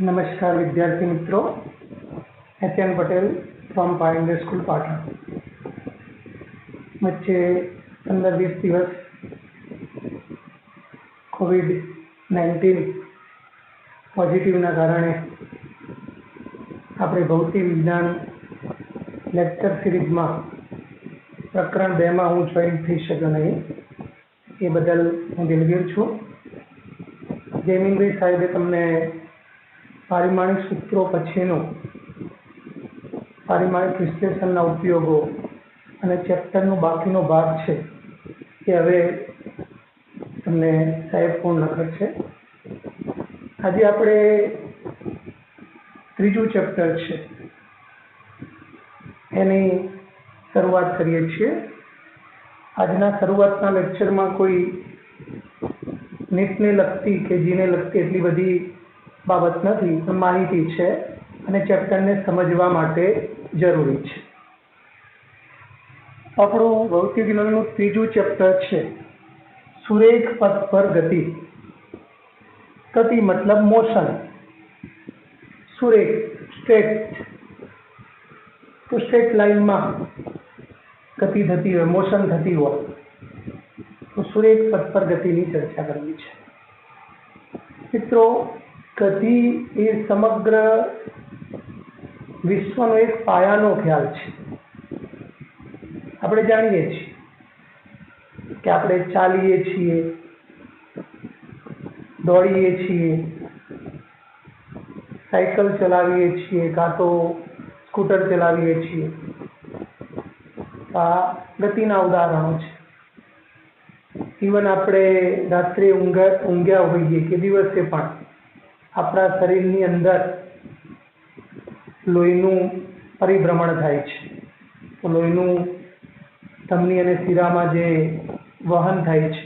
नमस्कार विद्यार्थी मित्रों, HN Patel from Pioneer School Patan. वच्चे 15-20 दिवस कोविड-19 पॉजिटिवना कारणे આપણે ભૌતિક વિજ્ઞાન લેક્ચર સિરીઝમાં પ્રકરણ 2માં હું જોઈન થઈ શક્યો નહીં, એ બદલ હું દિલગીર છું। જયમીનભાઈ સાહેબે તમને પારિમાણિક સૂત્રો પછીનું પારિમાણિક વિશ્લેષણના ઉપયોગો અને ચેપ્ટરનો બાકીનો ભાગ છે એ હવે તમને સાહેબ પૂર્ણ કરશે। આજે આપણે ત્રીજું ચેપ્ટર છે એની શરૂઆત કરીએ છીએ। આજના શરૂઆતના લેક્ચરમાં કોઈ નીટને લગતી કે જીને લગતી એટલી બધી બાબત નથી, પણ માહિતી છે અને ચેપ્ટરને સમજવા માટે જરૂરી છે। આપણું ભૌતિક વિજ્ઞાનનું ત્રીજું ચેપ્ટર છે સુરેખ પથ પર ગતિ। ગતિ મતલબ મોશન, સુરેખ સ્ટ્રેટ, તો સ્ટ્રેટ લાઇનમાં ગતિ થતી હોય, મોશન થતી હોય, તો સુરેખ પથ પર ગતિની ચર્ચા કરવી છે। મિત્રો, ગતિ એ સમગ્ર વિશ્વનો એક પાયાનો ખ્યાલ છે। આપણે જાણીએ છીએ કે આપણે ચાલીએ છીએ, દોડીએ છીએ, સાયકલ ચલાવીએ છીએ, કાં તો સ્કૂટર ચલાવીએ છીએ। આ ગતિના ઉદાહરણો છે। ઇવન આપણે રાત્રે ઊંઘ્યા હોઈએ કે દિવસે પણ આપણા શરીરની અંદર લોહીનું પરિભ્રમણ થાય છે, તો લોહીનું ધમની અને શિરામાં જે વહન થાય છે,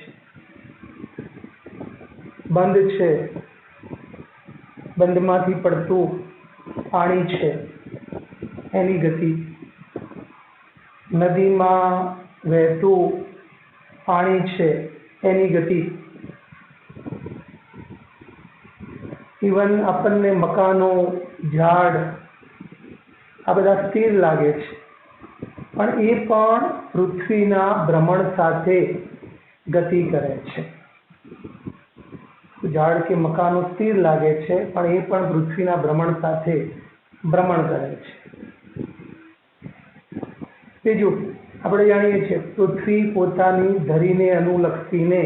બંધ છે, બંધમાંથી પડતું પાણી છે એની ગતિ, નદીમાં વહેતું પાણી છે એની ગતિ, ઇવન આપણને મકાનો, ઝાડ આ બધા સ્થિર લાગે છે, પણ એ પણ પૃથ્વીના ભ્રમણ સાથે ગતિ કરે છે। ઝાડ કે મકાનો સ્થિર લાગે છે, પણ એ પણ પૃથ્વીના ભ્રમણ સાથે ભ્રમણ કરે છે। બીજું, આપણે જાણીએ છીએ પૃથ્વી પોતાની ધરીને અનુલક્ષીને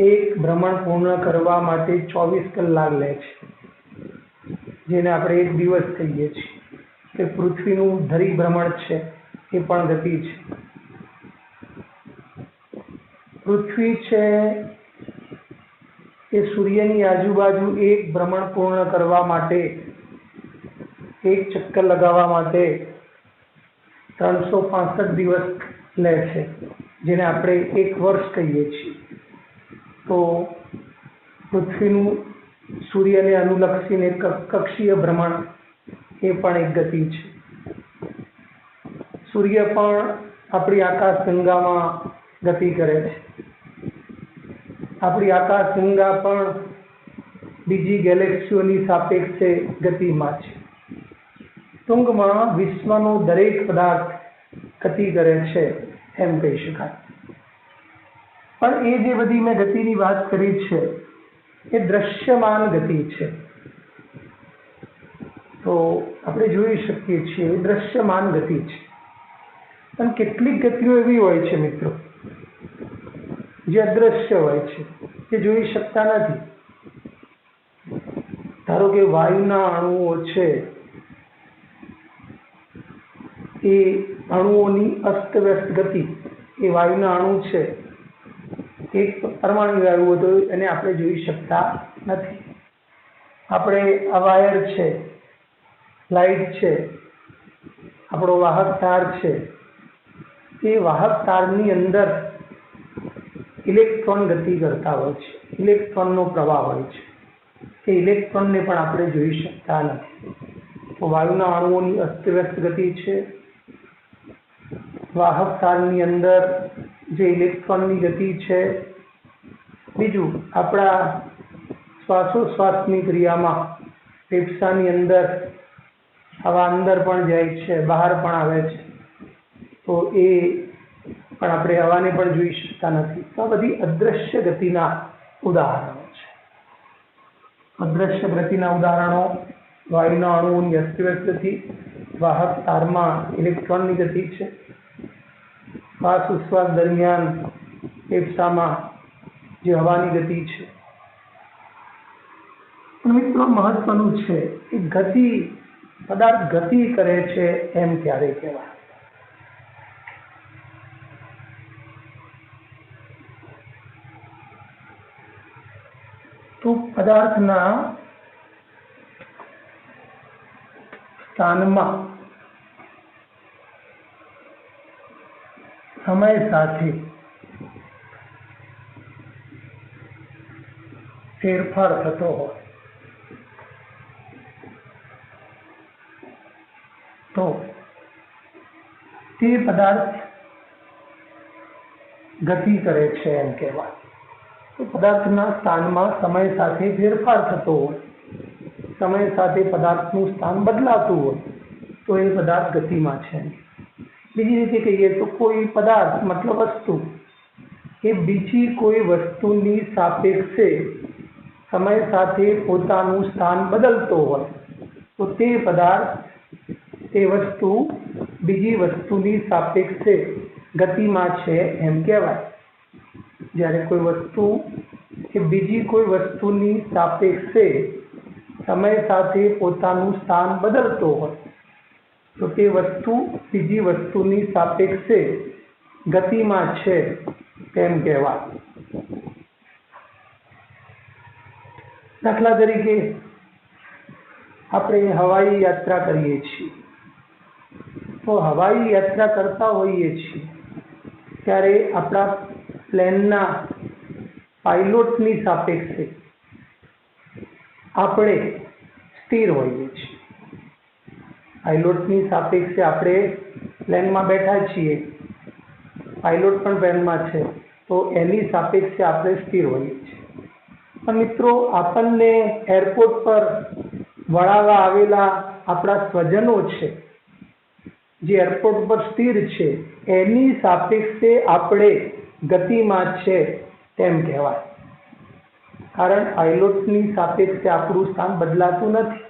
એક ભ્રમણ પૂર્ણ કરવા માટે 24 કલાક લે છે, જેને આપણે એક દિવસ કહીએ છીએ। કે પૃથ્વીનું ધરી ભ્રમણ છે એ પણ ગતિ છે। પૃથ્વી છે એ સૂર્યની આજુબાજુ એક ભ્રમણ પૂર્ણ કરવા માટે, એક ચક્કર લગાવવા માટે 365 દિવસ લે છે, જેને આપણે એક વર્ષ કહીએ છીએ। તો પૃથ્વીનું સૂર્યને અનુલક્ષીને કક્ષીય ભ્રમણ એ પણ એક ગતિ છે। સૂર્ય પણ આપણી આકાશગંગામાં ગતિ કરે છે। આપણી આકાશગંગા પણ બીજી ગેલેક્સીઓની સાપેક્ષે ગતિમાં છે। ટૂંકમાં વિશ્વનો દરેક પદાર્થ ગતિ કરે છે એમ કહી શકાય। પણ એ જે બધી મેં ગતિની વાત કરી છે એ દ્રશ્યમાન ગતિ છે। તો આપણે જોઈ શકીએ છીએ એ દ્રશ્યમાન ગતિ છે, પણ કેટલીક ગતિઓ એવી હોય છે મિત્રો જે અદ્રશ્ય હોય છે, જે જોઈ શકતા નથી। ધારો કે વાયુના અણુઓ છે, એ અણુઓની અસ્તવ્યસ્ત ગતિ, એ વાયુના અણુ છે, એક પરમાણુ વાયુ હતો એને આપણે જોઈ શકતા નથી। આપણે આ વાયર છે, લાઇટ છે, આપણો વાહક તાર છે, એ વાહક તારની અંદર ઇલેક્ટ્રોન ગતિ કરતા હોય છે, ઇલેક્ટ્રોનનો પ્રવાહ હોય છે, એ ઇલેક્ટ્રોનને પણ આપણે જોઈ શકતા નથી। તો વાયુના અણુઓની અસ્તવ્યસ્ત ગતિ છે, વાહક તારની અંદર જે ઇલેક્ટ્રોનની ગતિ છે। બીજું, આપણા શ્વાસોશ્વાસની ક્રિયામાં ફેફસાની અંદર હવા અંદર પણ જાય છે, બહાર પણ આવે છે, તો એ પણ આપણે હવાને પણ જોઈ શકતા નથી. તો આ બધી અદ્રશ્ય ગતિના ઉદાહરણો છે. અદ્રશ્ય ગતિના ઉદાહરણો વાયુના અણુઓની અસ્તવ્યસ્ત ગતિ, વાહક તારમાં ઇલેક્ટ્રોનની ગતિ છે, શ્વાસ ઉશ્વાસ દરમિયાન ફેફસામાં જે હવાની ગતિ છે. પણ મિત્રો મહત્વનું છે કે ગતિ, પદાર્થ ગતિ કરે છે એમ ક્યારે કહેવાય? તો પદાર્થના સ્થાનમાં સમય સાથે ફેરફાર થતો હોય તો તે પદાર્થ ગતિ કરે છે એમ કહેવાય. તો પદાર્થના સ્થાનમાં સમય સાથે ફેરફાર થતો હોય, સમય સાથે પદાર્થનું સ્થાન બદલાતું હોય તો એ પદાર્થ ગતિમાં છે. બીજી રીતે કહીએ તો કોઈ પદાર્થ મતલબ વસ્તુ એ બીજી કોઈ વસ્તુની સાપેક્ષે સમય સાથે પોતાનું સ્થાન બદલતો હોય તો તે પદાર્થ, તે વસ્તુ બીજી વસ્તુની સાપેક્ષે ગતિમાં છે એમ કહેવાય. જ્યારે કોઈ વસ્તુ કે બીજી કોઈ વસ્તુની સાપેક્ષે સમય સાથે પોતાનું સ્થાન બદલતો હોય તો તે વસ્તુ બીજી વસ્તુની સાપેક્ષે ગતિમાં છે તેમ કહેવાય. દાખલા તરીકે આપણે હવાઈ યાત્રા કરીએ છીએ, તો હવાઈ યાત્રા કરતા હોઈએ છીએ ત્યારે આપણા પ્લેનના પાયલોટની સાપેક્ષે આપણે સ્થિર હોઈએ છીએ. પાયલોટની સાપેક્ષે આપણે પ્લેનમાં બેઠા છીએ, પાયલોટ પણ પ્લેનમાં છે, તો એની સાપેક્ષે આપણે સ્થિર હોઈએ છીએ. પણ મિત્રો આપણને એરપોર્ટ પર વળાવવા આવેલા આપણા સ્વજનો છે, જે એરપોર્ટ પર સ્થિર છે, એની સાપેક્ષે આપણે ગતિમાં છે તેમ કહેવાય. કારણ પાયલોટની સાપેક્ષે આપણું સ્થાન બદલાતું નથી,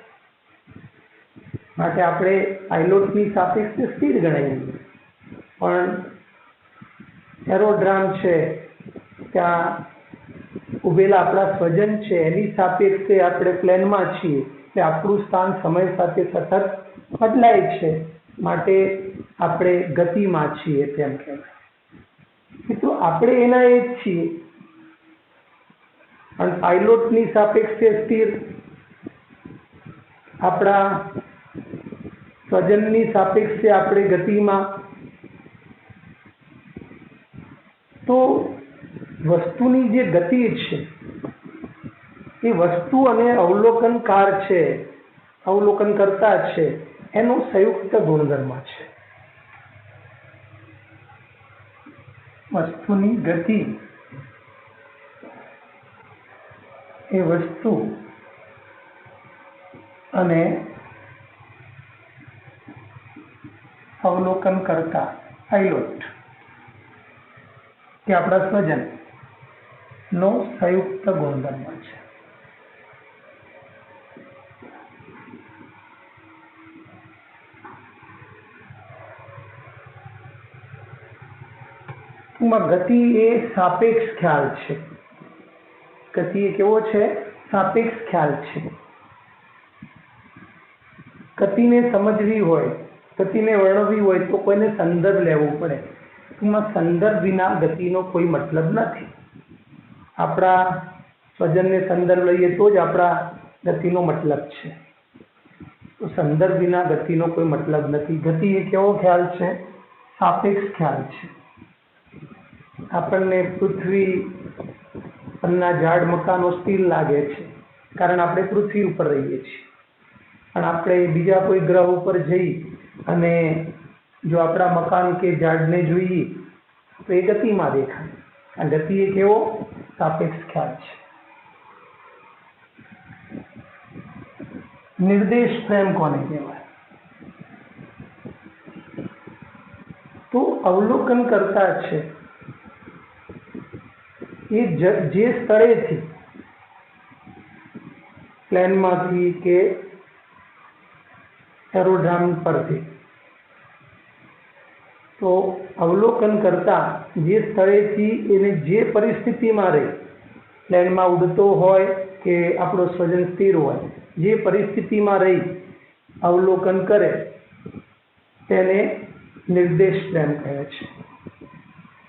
માટે આપણે પાયલોટની સાપેક્ષે સ્થિર ગણાઈએ. પણ એરોડ્રામ છે, ત્યાં ઉભેલા આપણા સ્વજન છે, એની સાપેક્ષે આપણે પ્લેનમાં છીએ એટલે આપણું સ્થાન સમય સાથે સતત બદલાય છે, માટે આપણે ગતિમાં છીએ તેમ કહેવાય. મિત્રો આપણે એના એ જ છીએ, પણ પાયલોટની સાપેક્ષે સ્થિર, આપણા સ્વજનની સાપેક્ષે આપણે ગતિમાં. તો વસ્તુની જે ગતિ છે એ વસ્તુ અને અવલોકનકાર છે, અવલોકનકર્તા છે, એનો સંયુક્ત ગુણધર્મ છે. વસ્તુની ગતિ એ વસ્તુ અને અવલોકનકર્તા પાયલોટ કે આપણા સ્વજન નો સંયુક્ત ગુણધર્મ છે. ગતિ એ સાપેક્ષ ખ્યાલ છે. ગતિ એ કેવો છે? સાપેક્ષ ખ્યાલ છે. ગતિને સમજવી હોય, ગતિને વર્ણવવી હોય તો કોઈને સંદર્ભ લેવું પડે. ટૂંકમાં સંદર્ભ વિના ગતિનો કોઈ મતલબ નથી. આપણા સ્વજનને સંદર્ભ લઈએ તો જ આપણા ગતિનો મતલબ છે. તો સંદર્ભ વિના ગતિનો કોઈ મતલબ નથી. ગતિ એ કેવો ખ્યાલ છે? સાપેક્ષ ખ્યાલ છે. આપણને પૃથ્વી પરના ઝાડ મકાનો સ્થિર લાગે છે, કારણ આપણે પૃથ્વી ઉપર રહીએ છીએ. પણ આપણે બીજા કોઈ ગ્રહ ઉપર જઈ અને જો આપણા મકાન કે ઝાડને જોઈએ તો એ ગતિમાં દેખાય. આ ગતિ એ કેવો? સાપેક્ષ ખ્યાલ છે. निर्देश फ्रेम कोने कहेवाय? तो अवलोकन करता है ये जे स्थळेथी प्लेन मांथी के एरोड्राम परथी, तो अवलोकन करता जे स्थळेथी एने जे परिस्थिति में रही, प्लेन में उड़तो होय के आपणो स्वजन स्थिर होय, जे परिस्थिति में रही अवलोकन करे तेने निर्देश फ्रेम कहे छे।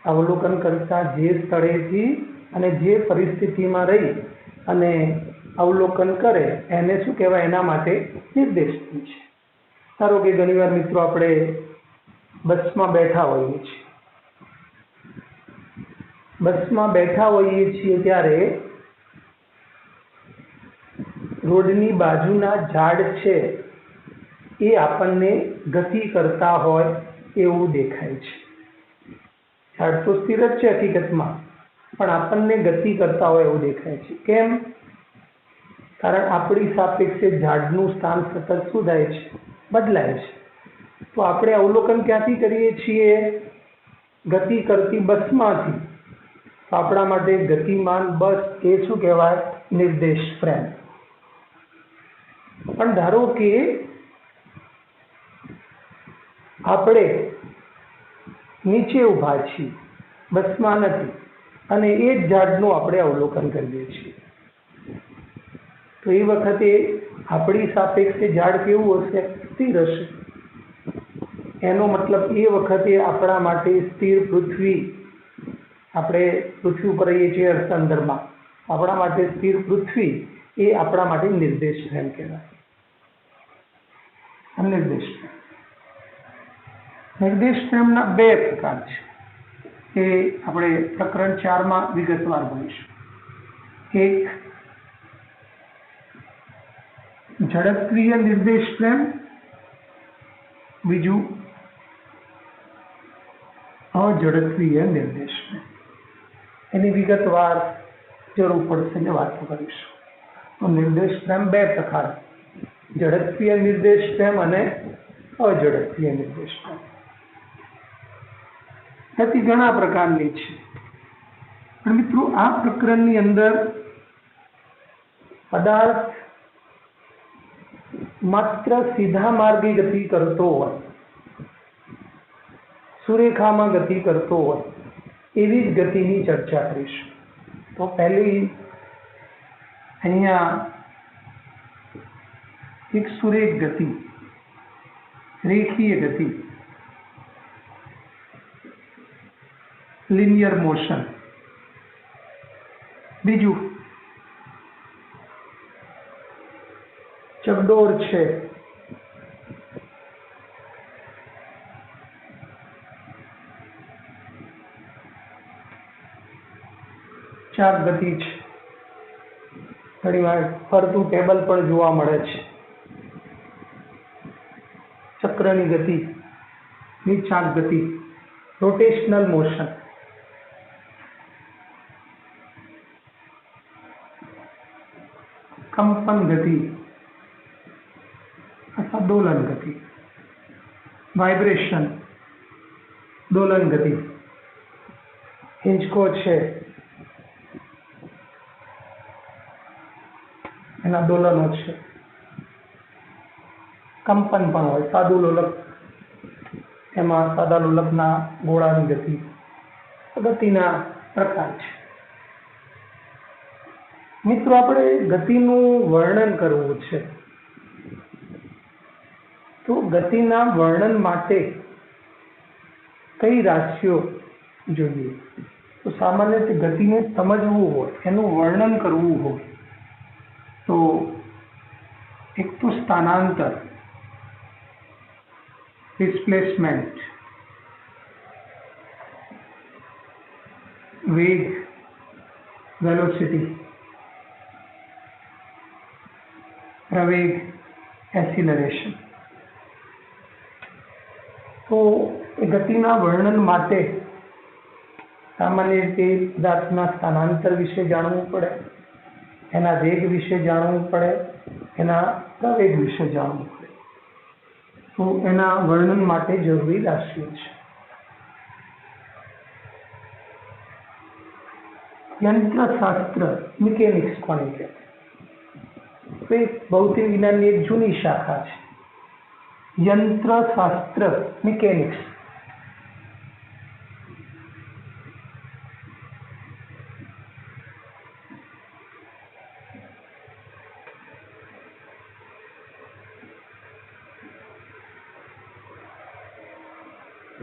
अवलोकन करता जे स्थळेथी अने जे परिस्थिति में रही अने अवलोकन करे एने शुं कहेवाय? एना माटे निर्देश फ्रेम छे। धारो के घणीवार मित्रों आपणे बस में बैठा होईए छीए, बस में बैठा होईए छीए त्यारे रोडनी बाजुना झाड़ छे ए आपणने गति करता होय एवुं देखाय छे। झाड़ तो स्थिर ज छे हकीकत में, पण आपणने गति करता होय एवुं देखाय छे। केम? कारण आपणी सापेक्षे झाड़नुं स्थान सतत शुं थाय छे? बदलाय छे। तो આપણે અવલોકન ક્યાંથી કરીએ છીએ? ગતિ કરતી બસમાંથી। તો આપણા માટે ગતિમાન બસ એ શું કહેવાય? નિર્દેશ ફ્રેમ। પણ ધારો કે આપણે નીચે ઊભા છીએ, બસમાં નથી, અને એ જ ઝાડનું આપણે અવલોકન કરીએ છીએ, તો એ વખતે આપણી સાપેક્ષે ઝાડ કેવું હશે? સ્થિર હશે। एनो मतलब ए वखते आपणा माटे स्थिर पृथ्वी, आपणे पृथ्वी पर रहीए छीए अर्थ अंदर में, आपणा माटे स्थिर पृथ्वी ए आपणा माटे निर्देश फ्रेम कहेवाय। निर्देश फ्रेम, निर्देश फ्रेमना बे प्रकार छे ए आपणे प्रकरण 4 में विगतवार भणीशुं। एक झड़पक्रिय निर्देश फ्रेम, बीजू अझड़पक्रिय निर्देश फ्रेम। एनी विगतवार जरूर पड़शे ने वातो करीशुं। तो निर्देश फ्रेम बे प्रकार, झड़पक्रिय निर्देश फ्रेम अने अझड़पक्रिय निर्देश फ्रेम। त्याथी घणा प्रकारनी छे, पण मित्रों आ प्रकरणनी अंदर पदार्थ मात्र सीधा मार्गे गति करतो होय, सुरेखा में गति करतो होय एवी गति की चर्चा करीशुं। तो पहली अहींया एक सुरेख गति, रेखीय गति, लिनियर मोशन। बीजू चकडोर छे, चाक गति छे, घणीवार फरતું टेबल पर જોવા મળે છે। चक्रनी गति, चाक गति, रोटेशनल मोशन। कंपन गति अथवा दोलन गति, वाइब्रेशन, दोलन गति। हिंचको छे एना दोलनो छे, कंपन पण होय। सादू लोलक एमां सादा लोलकना गोळानी गति, गतिना प्रकार छे। मित्रों आपणे गतिनुं वर्णन करवुं छे, तो गतिना वर्णन माटे कई राशिओ जोईए। तो सामान्य रीते गतिने समजवुं होय, एनुं वर्णन करवुं होय तो एक तो स्थानांतर, डिस्प्लेसमेंट, वेग, वेलोसिटी, प्रवेग, एक्सीलरेशन। तो गतिना वर्णन माटे सामान्य रीते पदार्थना स्थानांतर विषे जाणवुं पड़े। એના વેગ વિશે જાણવું પડે, એના પ્રવેગ વિશે જાણવું પડે, તો એના વર્ણન માટે જરૂરી રાશિઓ છે. યંત્રશાસ્ત્ર મિકેનિક્સ કોને કહેવાય? તો એ ભૌતિક વિજ્ઞાનની એક જૂની શાખા છે. યંત્રશાસ્ત્ર મિકેનિક્સ.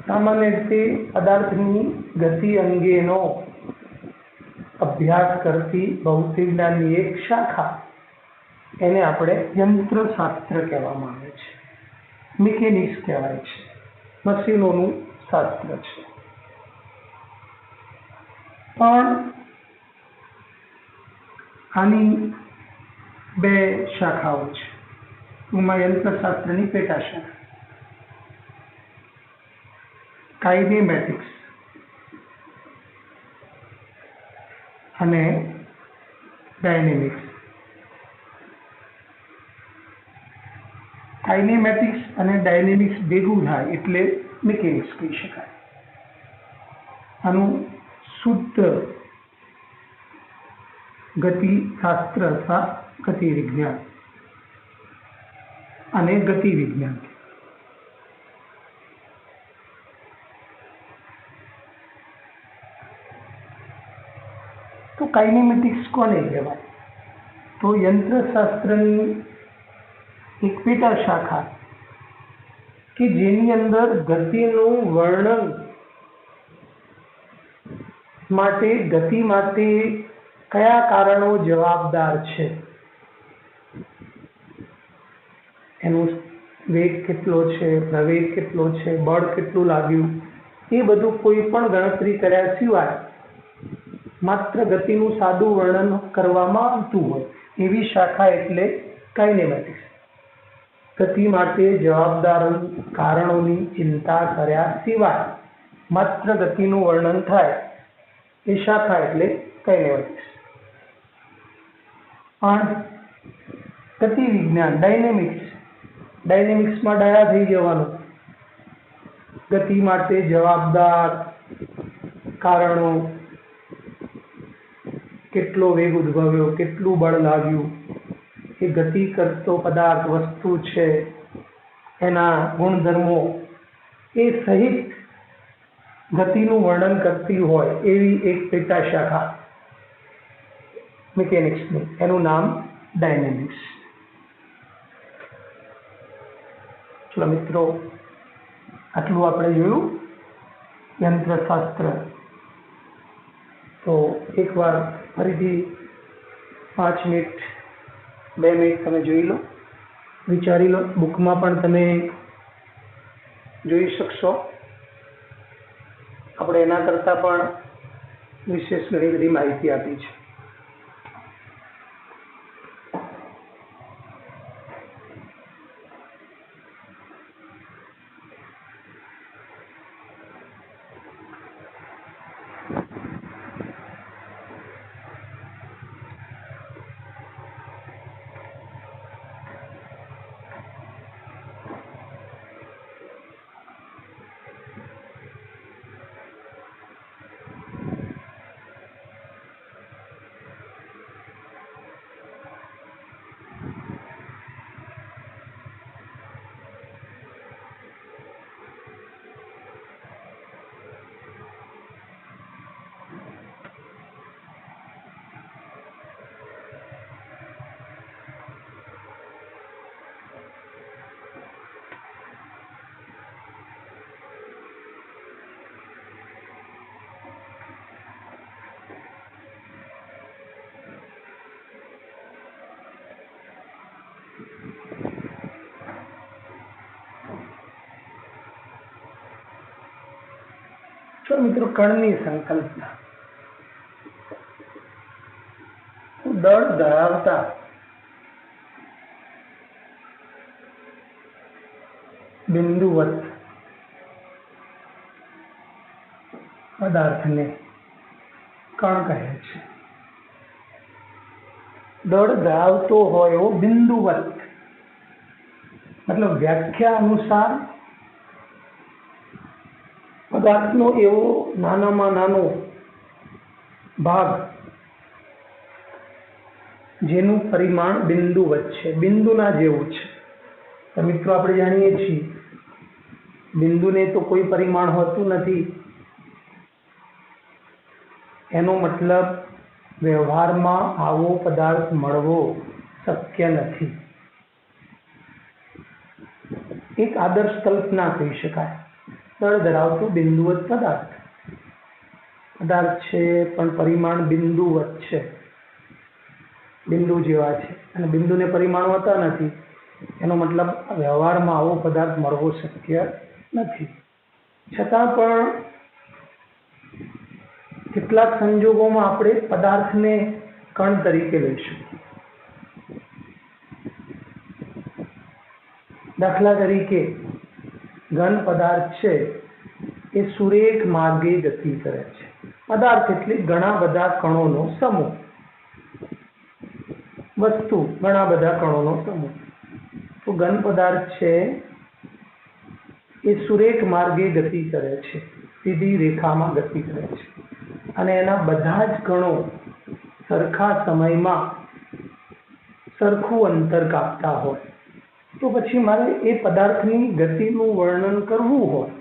સામાન્ય રીતે પદાર્થની ગતિ અંગેનો અભ્યાસ કરતી ભૌતિક વિજ્ઞાનની એક શાખા, એને આપણે યંત્રશાસ્ત્ર કહેવામાં આવે છે, મિકેનિક્સ કહેવાય છે, મશીનોનું શાસ્ત્ર છે. પણ આની બે શાખાઓ છે. એમાં યંત્રશાસ્ત્રની પેટા શાખા કાઇનેમેટિક્સ અને ડાયનેમિક્સ. કાઇનેમેટિક્સ અને ડાયનેમિક્સ ભેગું થાય એટલે મિકેનિક્સ કહી શકાય. આનું શુદ્ધ ગતિશાસ્ત્ર અથવા ગતિ વિજ્ઞાન અને ગતિ વિજ્ઞાન. તો કાઇનેમેટિક્સ કોને કહેવાય? તો યંત્રશાસ્ત્રની એક પેટા શાખા કે જેની અંદર ગતિનું વર્ણન માટે, ગતિ માટે કયા કારણો જવાબદાર છે, એનું વેગ કેટલો છે, પ્રવેગ કેટલો છે, બળ કેટલું લાગ્યું, એ બધું કોઈ પણ ગણતરી કર્યા સિવાય માત્ર ગતિનું સાદું વર્ણન કરવામાં આવતું હોય એવી શાખા એટલે કાઇનેમેટિક્સ. ગતિ માટે જવાબદાર કારણોની ચિંતા કર્યા સિવાય માત્ર ગતિનું વર્ણન થાય એ શાખા એટલે કાઇનેમેટિક્સ. પણ ગતિ વિજ્ઞાન ડાયનેમિક્સમાં ડાયા થઈ જવાનું. ગતિ માટે જવાબદાર કારણો, કેટલો વેગ ઉદ્ભવ્યો, કેટલું બળ લાગ્યું, એ ગતિ કરતો પદાર્થ વસ્તુ છે, એના ગુણધર્મો, એ સહિત ગતિનું વર્ણન કરતી હોય એવી એક પેટા શાખા મિકેનિક્સની, એનું નામ ડાયનેમિક્સ. ચલો મિત્રો, આટલું આપણે જોયું યંત્રશાસ્ત્ર. તો એકવાર ફરીથી 5 મિનિટ 2 મિનિટ તમે જોઈ લો, વિચારી લો. બુકમાં પણ તમે જોઈ શકશો. આપણે એના કરતાં પણ વિશેષ ઘણી બધી માહિતી આપી છે. તો મિત્રો, કણની સંકલ્પના. દળ ધરાવતા બિંદુવત પદાર્થને કણ કહે છે. દળ ધરાવતો હોય એવો બિંદુવત, મતલબ વ્યાખ્યા અનુસાર પદાર્થનો એવો નાનામાં નાનો ભાગ જેનું પરિમાણ બિંદુવત છે, બિંદુના જેવું છે. તો મિત્રો આપણે જાણીએ છીએ બિંદુને તો કોઈ પરિમાણ હોતું નથી. એનો મતલબ વ્યવહારમાં આવો પદાર્થ મળવો શક્ય નથી. એક આદર્શ કલ્પના કહી શકાય. દળ ધરાવતો બિંદુવત પદાર્થ છે પણ પરિમાણ બિંદુવત છે, બિંદુ જેવા છે અને બિંદુને પરિમાણ હોતા નથી. એનો મતલબ વ્યવહારમાં આવો પદાર્થ મળવો શક્ય નથી. છતાં પણ કેટલાક સંજોગોમાં આપણે પદાર્થને કણ તરીકે લઈશું. દાખલા તરીકે ઘન પદાર્થ છે એ સુરેખ માર્ગે ગતિ કરે છે. પદાર્થ એટલે ઘણા બધા કણોનો સમૂહ, વસ્તુ ઘણા બધા કણોનો સમૂહ. તો ઘન પદાર્થ છે એ સુરેખ માર્ગે ગતિ કરે છે, સીધી રેખામાં ગતિ કરે છે અને એના બધા જ કણો સરખા સમયમાં સરખું અંતર કાપતા હોય. તો પછી મારે એ પદાર્થની ગતિનું વર્ણન કરવું હોય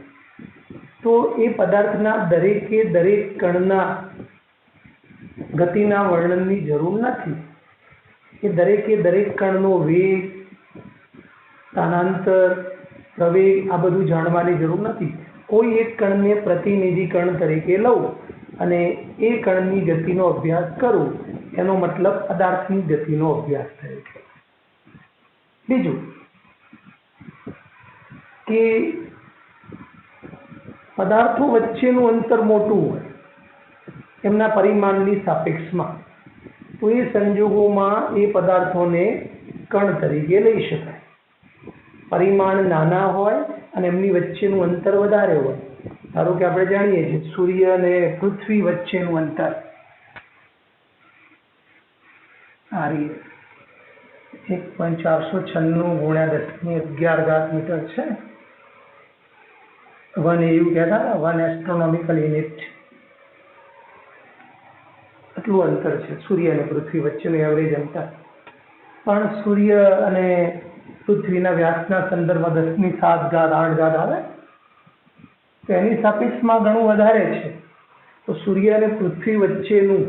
તો એ પદાર્થના દરેકે દરેક કણના ગતિના વર્ણનની જરૂર નથી. એ દરેકે દરેક કણનો વેગ, સ્થાનાંતર, પ્રવેગ આ બધું જાણવાની જરૂર નથી. કોઈ એક કણને પ્રતિનિધિ કણ તરીકે લઉં અને એ કણની ગતિનો અભ્યાસ કરું, એનો મતલબ પદાર્થની ગતિનો અભ્યાસ થાય છે. બીજું કે પદાર્થો વચ્ચેનું અંતર મોટું હોય એમના પરિમાણની સાપેક્ષમાં, તો એ સંજોગોમાં એ પદાર્થોને કણ તરીકે લઈ શકાય. પરિમાણ નાના હોય અને એમની વચ્ચેનું અંતર વધારે હોય. ધારો કે આપણે જાણીએ છીએ સૂર્ય અને પૃથ્વી વચ્ચેનું અંતર આ રીતે 1.496 × 10⁻11 મીટર છે. 1 એવું કહેતા 1 એસ્ટ્રોનોમિકલ યુનિટ. આટલું અંતર છે સૂર્ય અને પૃથ્વી વચ્ચેનું એવરેજ અંતર. પણ સૂર્ય અને પૃથ્વીના વ્યાસના સંદર્ભમાં 10⁻7 8 આવે તો એની સાપેક્ષમાં ઘણું વધારે છે. તો સૂર્ય અને પૃથ્વી વચ્ચેનું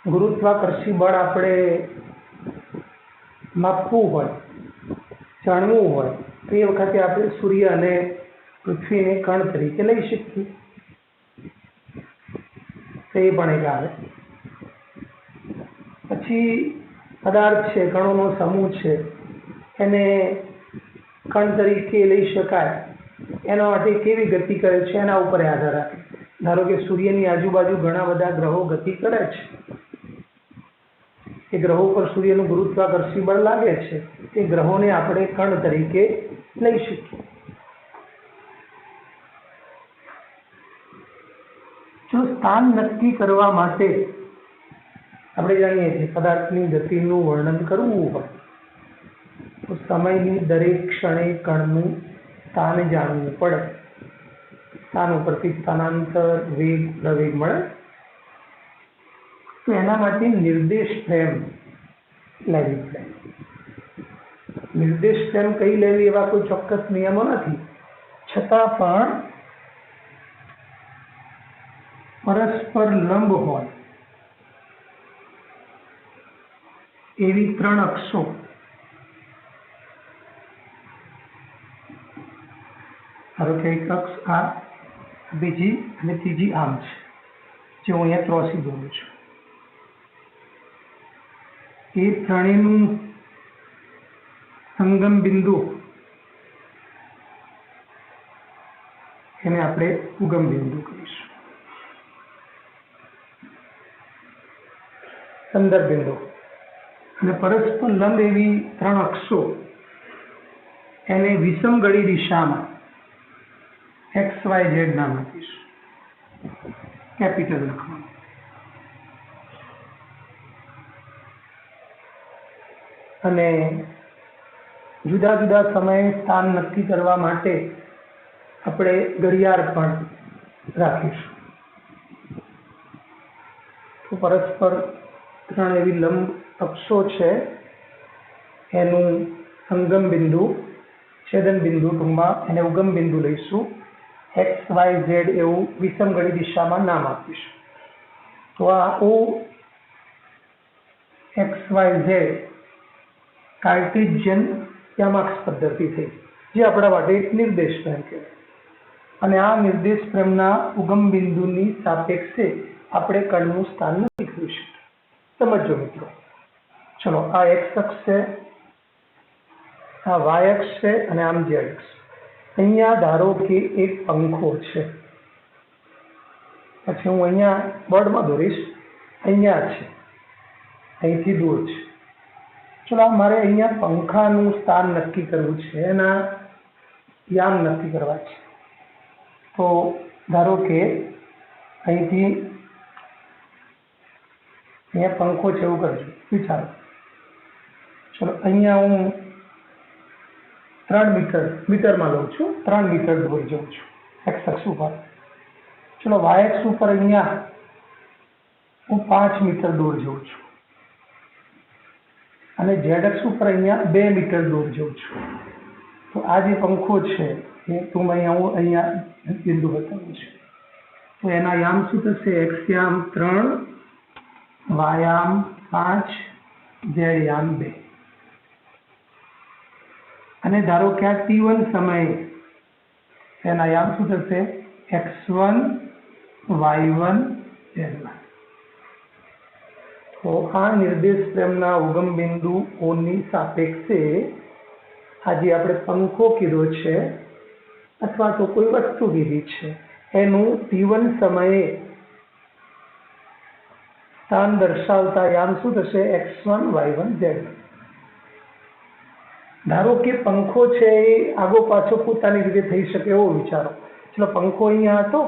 ગુરુત્વાકર્ષી બળ આપણે માપવું હોય, જાણવું હોય તો એ વખતે આપણે સૂર્ય અને પૃથ્વીને કણ તરીકે લઈ શકીએ. તો એ પણ એક આવે. પછી પદાર્થ છે, કણોનો સમૂહ છે, એને કણ તરીકે લઈ શકાય. એના માટે કેવી ગતિ કરે છે એના ઉપર આધાર રાખે. ધારો કે સૂર્યની આજુબાજુ ઘણા બધા ગ્રહો ગતિ કરે છે. એ ગ્રહો પર સૂર્યનું ગુરુત્વાકર્ષી બળ લાગે છે. એ ગ્રહોને આપણે કણ તરીકે લઈ શકીએ. જો સ્થાન નક્કી કરવા માટે આપણે જાણીએ છીએ પદાર્થની ગતિનું વર્ણન કરવું હોય તો સમયની દરેક ક્ષણે કણનું સ્થાન જાણવું પડે. સ્થાન ઉપરથી સ્થાનાંતર, વેગ, પ્રવેગ મળે. તો એના માટે નિર્દેશ ફ્રેમ લેવી પડે. નિર્દેશ ફ્રેમ કઈ લેવી એવા કોઈ ચોક્કસ નિયમો નથી. છતાં પણ પરસ્પર લંબ હોય એવી 3 અક્ષો, ધારો કે એક અક્ષ આ, બીજી અને ત્રીજી આમ છે, જે હું અહીંયા ત્રોસી દોરું છું. એ ત્રણેયનું સંગમ બિંદુ એને આપણે ઉગમ બિંદુ કહીશું. સંદર્ભ બિંદુ. અને પરસ્પર લંબ એવી 3 અક્ષો એને વિષમગળી દિશામાં XYZ નામ આપીશું. કેપિટલ લખવાનું. અને જુદા જુદા સમયે સ્થાન નક્કી કરવા માટે આપણે ઘડિયાળ પણ રાખીશું. તો પરસ્પર 3 એવી લંબ અક્ષો છે, એનું સંગમ બિંદુ, છેદન બિંદુ, ટૂંકમાં એને ઉગમ બિંદુ લઈશું. એક્સ વાય ઝેડ એવું વિષમઘડી દિશામાં નામ આપીશું. તો આ O X Y Z Cartesian યામાક્ષ પદ્ધતિ થઈ, જે આપણા માટે એક નિર્દેશ ફ્રેમ કહેવાય. અને આ નિર્દેશ ફ્રેમના ઉગમ બિંદુની સાપેક્ષે આપણે કણનું સ્થાન નક્કી કરીશું. સમજો મિત્રો. ચલો, આ એક્સ અક્ષ છે, આ વાય અક્ષ છે અને આમ ઝેડ અક્ષ. અહીંયા ધારો કે એક પંખો છે, પછી હું અહીંયા બોર્ડમાં દોરીશ, અહીંયા છે, અહીંથી દૂર છે. ચલો, મારે અહીંયા પંખાનું સ્થાન નક્કી કરવું છે, એના યામ નક્કી કરવા છે. તો ધારો કે અહીંથી અહીંયા પંખો છે એવું કરજો, વિચારો. ચલો, અહીંયા હું 3 મીટરમાં લઉં છું, 3 મીટર દૂર જઉં છું એક્સ અક્ષ ઉપર. ચલો, વાય અક્ષ ઉપર અહીંયા હું 5 મીટર દૂર જઉં છું અને ઝેડ અક્ષ ઉપર અહીંયા 2 મીટર દૂર જઉં છું. તો આ જે પંખો છે એ હું અહીંયા બિંદુ બતાવું છું. તો એના યામ શું થશે? એક્સ યામ 3, વાય યામ 5, ઝેડ યામ 2. અને ધારો કે આ t1 સમયે એના યામ શું થશે? x1, y1, z1. તો આ નિર્દેશ ફ્રેમના ઉગમ બિંદુઓની સાપેક્ષે આજે આપણે પંખો કીધો છે અથવા તો કોઈ વસ્તુ કીધી છે, એનું t1 સમયે સ્થાન દર્શાવતા યામ શું થશે? x1, y1, z1. ધારો કે પંખો છે એ આગો પાછો પોતાની રીતે થઈ શકે એવો વિચારો. ચલો, પંખો અહીંયા હતો,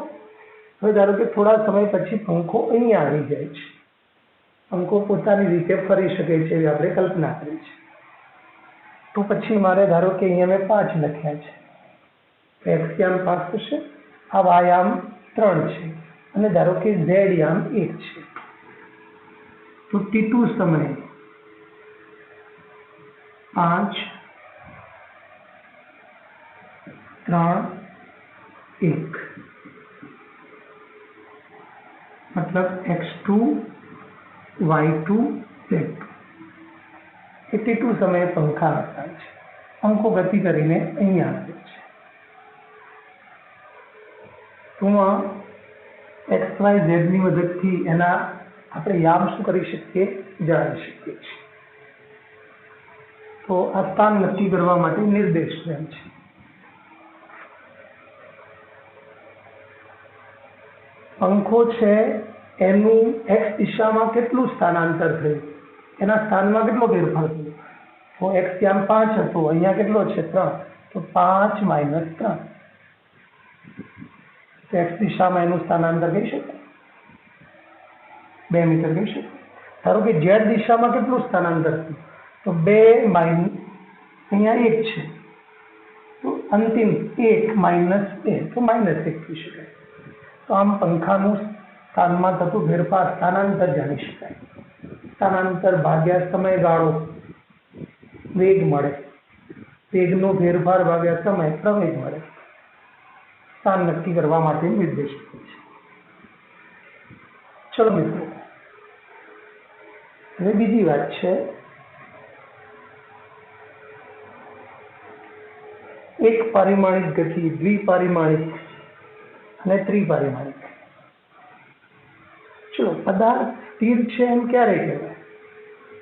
હવે ધારો કે થોડા સમય પછી પંખો અહીંયા આવી જાય છે. પંખો પોતાની રીતે ફરી શકે છે એવી આપણે કલ્પના કરી છે. તો પછી મારે ધારો કે અહીંયા મેં 5 લખ્યા છે, તો એક્સ યામ 5 થશે, આ વાય યામ 3 છે અને ધારો કે ઝેડ યામ 1 છે. તો t2 સમયે 5, 3, 1 मतलब x2, y2, z2. 82 સમયે પંખા હતા છે, પંખો ગતિ કરીને અહીંયા આવે છે. તો એક્સ વાય ઝેડ ની મદદથી એના આપણે યામ શું કરી શકીએ? જાણી શકીએ છીએ. તો આ સ્થાન નક્કી કરવા માટે નિર્દેશ ફ્રેમ છે. પંખો છે એનું એક્સ દિશામાં કેટલું સ્થાનાંતર થયું, એના સ્થાનમાં કેટલો ફેરફાર થયો? તો એક્સ યામ 5 હતો, અહીંયા કેટલો છે? 3. તો 5 - 3. એક્સ દિશામાં એનું સ્થાનાંતર કહી શકાય 2 મીટર કહી શકાય. ધારો કે ઝેડ દિશામાં કેટલું સ્થાનાંતર થયું? તો 2 અહીંયા 1 છે, તો અંતિમ 1 - 2 તો -1 કહી શકાય. તો આમ પંખાનું સ્થાનમાં થતું ફેરફાર સ્થાનાંતર જાણી શકાય. સ્થાનાંતર ભાગ્યા સમયગાળો વેગ મળે, વેગનો ફેરફાર ભાગ્યા સમય પ્રવેગ મળે. સ્થાન નક્કી કરવા માટે નિર્દેશ છે. ચલો મિત્રો, હવે બીજી વાત છે, એક પારિમાણિક ગતિ, દ્વિપારિમાણિક અને ત્રિપારિમાણિક. ચલો, પદાર્થ સ્થિર છે એમ ક્યારે કહેવાય?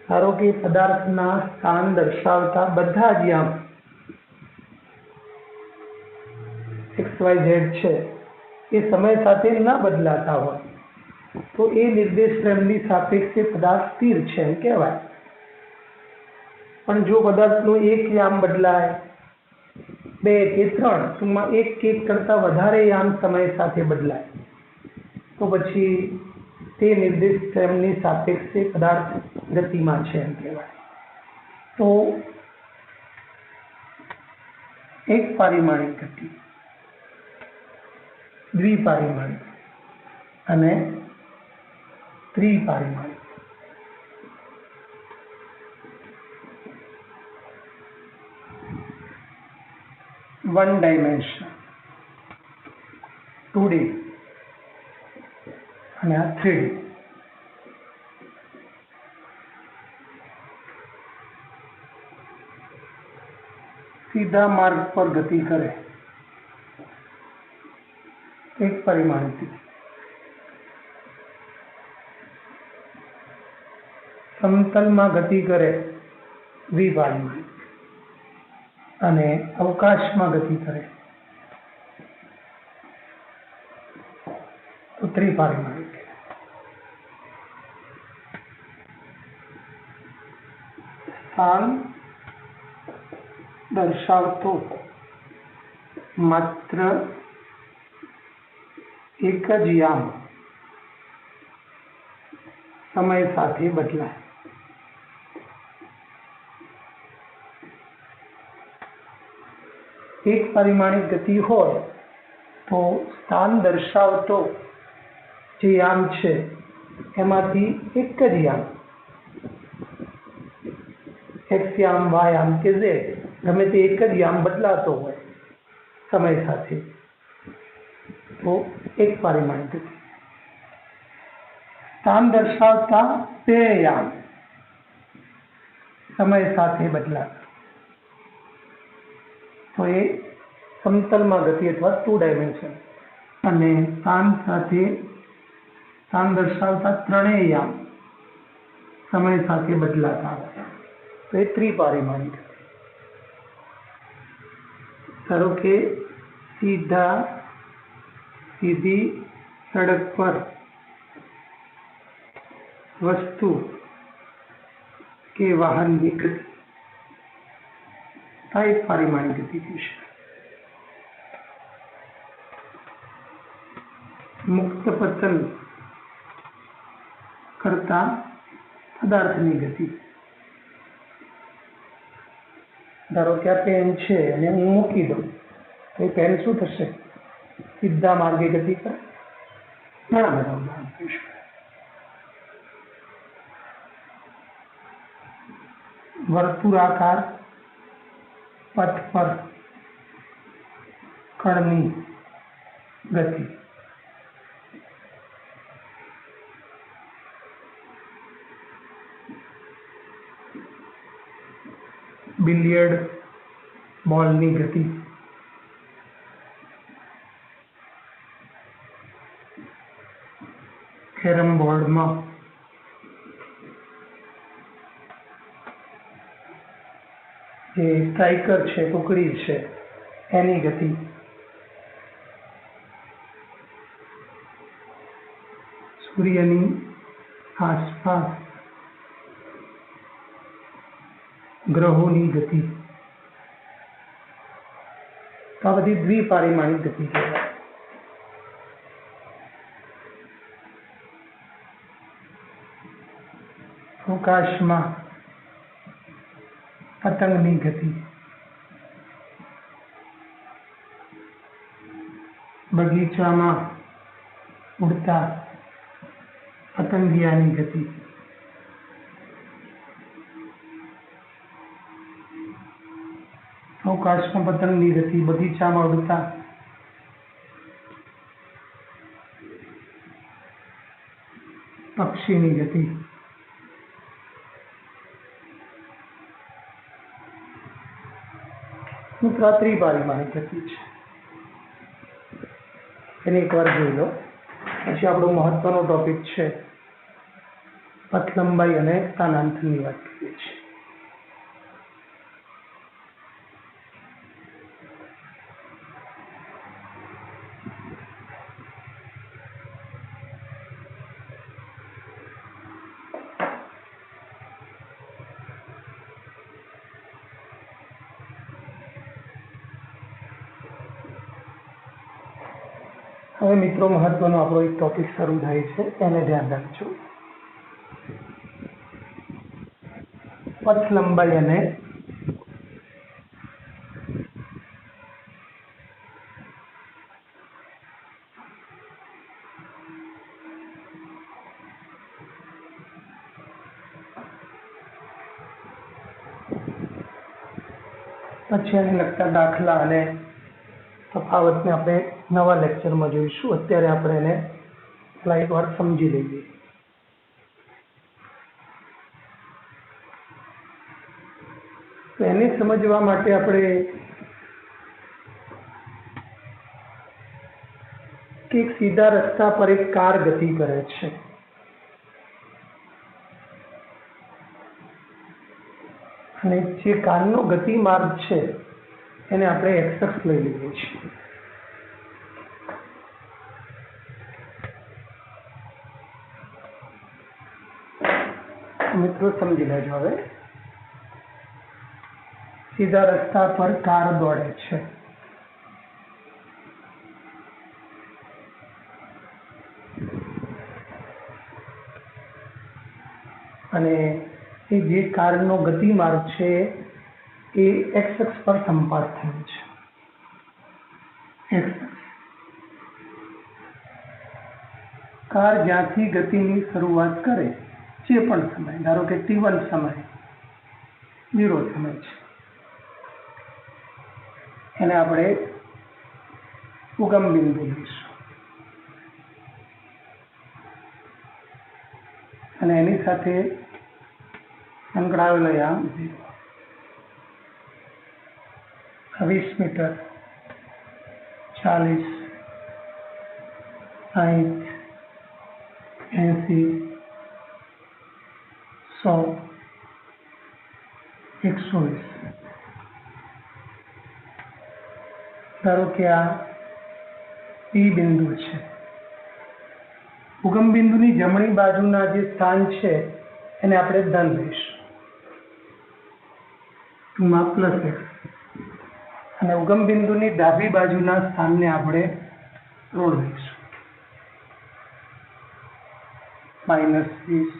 ધારો કે પદાર્થના સ્થાન દર્શાવતા બધા જ યામ XYZ છે એ સમય સાથે ન બદલાતા હોય તો એ નિર્દેશ ફ્રેમની સાપેક્ષે પદાર્થ સ્થિર છે એમ કહેવાય. પણ જો પદાર્થનું એક યામ બદલાય, 2 કે 3, ટૂંકમાં 1 કે 1 કરતાં વધારે યામ સમય સાથે બદલાય તો પછી તે નિર્દેશ ફ્રેમની સાપેક્ષે પદાર્થ ગતિમાં છે એમ કહેવાય. તો એક પારિમાણિક ગતિ, દ્વિપારિમાણિક અને ત્રિપારિમાણિક. વન ડાયમેન્શન, 2D અને આ 3D. સીધા માર્ગ પર ગતિ કરે, એક પરિમાણિક ગતિ. સમતલમાં ગતિ કરે, દ્વિપારિમાણિક. અને અવકાશમાં ગતિ કરે તો ત્રિપારિમાણિક. સ્થાન દર્શાવતો માત્ર એક જ યામ સમય સાથે બદલાય. એક પરિમાણિક ગતિ હોય તો સ્થાન દર્શાવતો જે યામ છે એમાંથી એક જ યામ, એક્સ યામ, વાય યામ કે ઝેડ, ગમે તે એક જ યામ બદલાતો હોય સમય સાથે તો એક પરિમાણિક ગતિ. સ્થાન દર્શાવતા બે યામ સમય સાથે બદલાતા તો એ સમતલમાં ગતિ અથવા 2 ડાયમેન્શન. અને સ્થાન દર્શાવતા ત્રણેય યામ સમય સાથે બદલાતા હોય તો એ ત્રિપારિમાણિક. ધારો કે સીધી સડક પર વસ્તુ કે વાહનની ગતિ, આ એક પારિમાણિક ગતિ છે. મુક્ત પતન કરતા પદાર્થની ગતિ. ધારો કે આ પેન છે અને હું મૂકી દઉં તો એ પેન શું થશે? સીધા માર્ગે ગતિ કરે. ઘણા બધા ઉદાહરણ થઈ શકે. વર્તુળાકાર પથ પર કણની ગતિ. બિલિયર્ડ બોલની ગતિ. કેરમ બોર્ડમાં જે સ્ટ્રાઇકર છે, ટુકડી છે, એની ગતિ. સૂર્યની આસપાસ ગ્રહોની ગતિ. તો આ બધી દ્વિપારિમાણિક ગતિ કહેવાય. અવકાશમાં પતંગની ગતિ. બગીચામાં ઉડતા પતંગિયાની ગતિ. અવકાશમાં પતંગની ગતિ, બગીચામાં ઉડતા પક્ષીની ગતિ. મિત્રો આ ત્રિપારિમાણિક ગતિ છે. એને એકવાર જોઈ લો. પછી આપણો મહત્વનો ટોપિક છે પથ લંબાઈ અને સ્થાનાંતરની વાત કરીએ છીએ. હવે મિત્રો મહત્વનો આપણો એક ટોપિક શરૂ થાય છે, એને ધ્યાન રાખજો. પથ લંબાઈ અને પછી એને લગતા દાખલા અને તફાવતને આપણે નવા લેક્ચરમાં જોઈશું. અત્યારે આપણે એને એક વાર સમજી લઈએ. તો એને સમજવા માટે આપણે એક સીધા રસ્તા પર એક કાર ગતિ કરે છે અને જે કારનો ગતિ માર્ગ છે એને આપણે એક્સ લઈ લઈએ છીએ. મિત્રો સમજી લેજો. હવે સીધા રસ્તા પર કાર દોડે છે અને એ જે કારનો ગતિ માર્ગ છે એ એક્સ અક્ષ પર સંપાત થયો છે. કાર જ્યાંથી ગતિની શરૂઆત કરે, જે પણ સમય, ધારો કે t1 સમય 0 સમય છે, એને આપણે ઉગમ બિંદુ લઈશું અને એની સાથે સંકળાયેલો યામ 20 મીટર, 40, 60, 80, 100, 120. ધારો કે આ પી બિંદુ છે. ઉગમ બિંદુની જમણી બાજુના જે સ્થાન છે એને આપણે ધન લઈશું, ટૂંકમાં પ્લસ એક્સ, અને ઉગમ બિંદુની ડાબી બાજુના સ્થાનને આપણે ઋણ લઈશું, -20.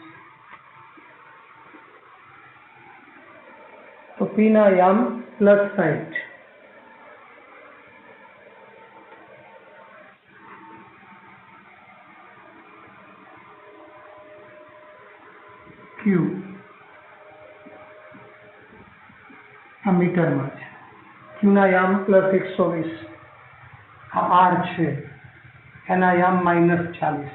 તો પી ના યામ +60, ક્યુ આ મીટરમાં છે, ક્યુના યામ +120, આ આર છે, એના યામ -40.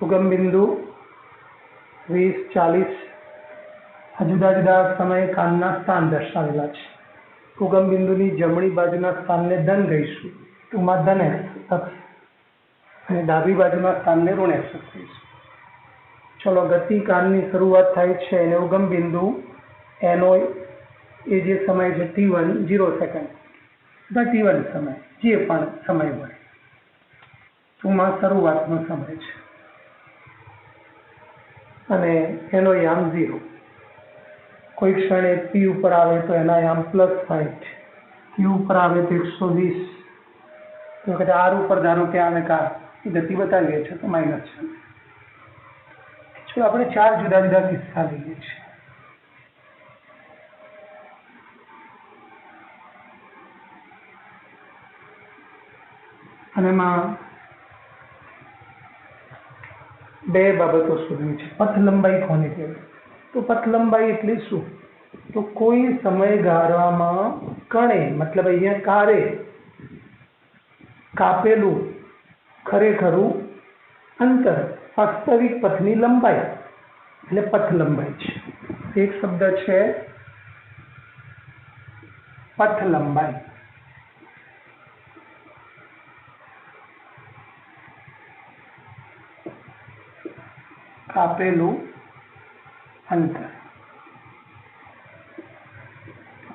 ઉગમ બિંદુ 20, 40 આ જુદા જુદા સમયે કાનના સ્થાન દર્શાવેલા છે. ઉગમ બિંદુની જમણી બાજુના સ્થાનને ધન કહીશું, ટૂંકમાં ધન અક્ષ, અને ડાબી બાજુના સ્થાનને ઋણ અક્ષ કહીશું. ચલો, ગતિકાળની શરૂઆત થાય છે અને ઉગમ બિંદુ એનો એ જે સમય છે t1 0 સેકન્ડ અથવા t1 સમય, જે પણ સમય હોય, ટૂંકમાં શરૂઆતનો સમય છે, અને એનો યામ 0. કોઈ ક્ષણે પી ઉપર આવે તો એના યામ +60, ક્યુ ઉપર આવે તો 120, તો કદાચ આર ઉપર ધારો કે આવે કાર, એ ગતિ બતાવીએ છીએ તો -40. આપણે 4 જુદા જુદા કિસ્સા લઈએ છીએ. અને એમાં 2 બાબતો શોધવી છે. પથ લંબાઈ કોને કહેવાય? તો પથ લંબાઈ એટલે શું? તો કોઈ સમયગાળામાં કણે, મતલબ અહીંયા કારે કાપેલું ખરેખરું અંતર વાસ્તવિક પથની લંબાઈ એટલે પથ લંબાઈ છે. એક શબ્દ છે પથ લંબાઈ. કાપેલું અંતર.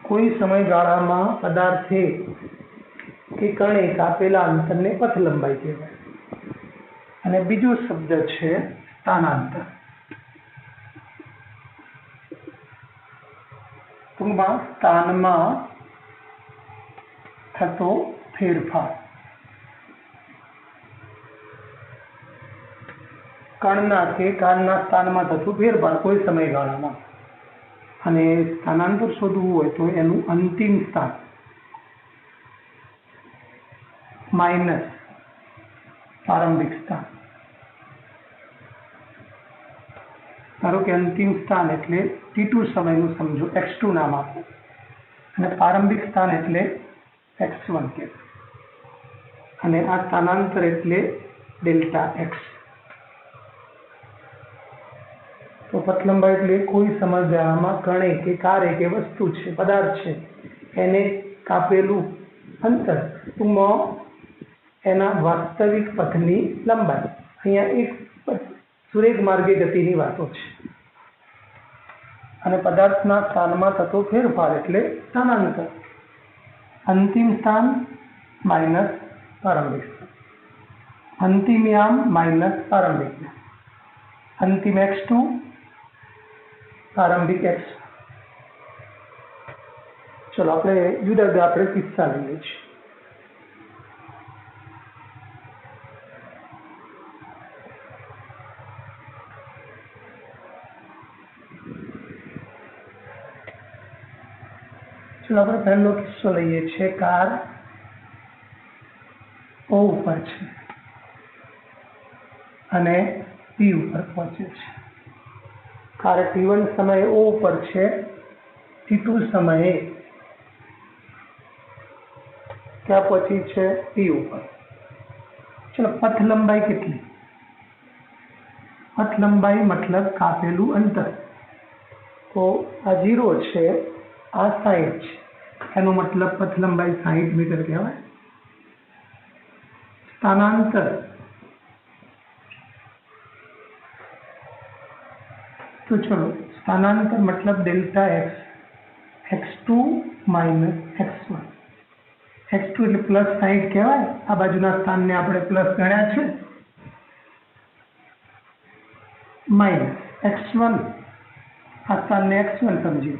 કોઈ સમયગાળામાં પદાર્થે કે કણે કાપેલા અંતરને પથ લંબાઈ કહેવાય. અને બીજો શબ્દ છે સ્થાનાંતર. ટૂંકમાં સ્થાનમાં થતો ફેરફાર. કણના કે કારના સ્થાનમાં થતું ફેરફાર કોઈ સમયગાળામાં, અને સ્થાનાંતર શોધવું હોય તો એનું અંતિમ સ્થાન માઇનસ પ્રારંભિક સ્થાન. ધારો કે અંતિમ સ્થાન એટલે t2 સમયનું સમજો x2 નામ આપો, અને પ્રારંભિક સ્થાન એટલે x1 કે, અને આ સ્થાનાંતર એટલે ડેલ્ટા x. તો પથલંબાઈ એટલે કોઈ સમયગાળામાં કણે કે કારે કે વસ્તુ છે, પદાર્થ છે, એને કાપેલું અંતર, ટૂંકમાં એના વાસ્તવિક પથની લંબાઈ. અહીંયા એક સુરેખ માર્ગે ગતિની વાતો છે, અને પદાર્થના સ્થાનમાં થતો ફેરફાર એટલે સ્થાનાંતર. અંતિમ સ્થાન માઇનસ પ્રારંભિક સ્થાન, અંતિમ યામ માઇનસ પ્રારંભિક યામ, અંતિમ x2 પ્રારંભિક x. ચલો આપણે જુદા જુદા આપણે કિસ્સા લઈએ છીએ. ચલો આપણે પહેલો કિસ્સો લઈએ છીએ. કાર O ઉપર છે અને P ઉપર પહોંચે છે. કાર t1 સમયે O ઉપર છે, t2 સમયે ક્યાં પહોંચી છે? P ઉપર. ચલો પથ લંબાઈ કેટલી? પથ લંબાઈ મતલબ કાપેલું અંતર. તો આ 0 છે, આ 60 છે, એનો મતલબ પથ લંબાઈ 60 મીટર કહેવાય. સ્થાનાંતર તો ચલો સ્થાનાંતર મતલબ delta x, x2 minus x1. x2 એટલે પ્લસ 60 કહેવાય. આ બાજુના સ્થાનને આપણે પ્લસ ગણ્યા છે, માઇનસ x1, આ સ્થાનને x1 સમજીએ,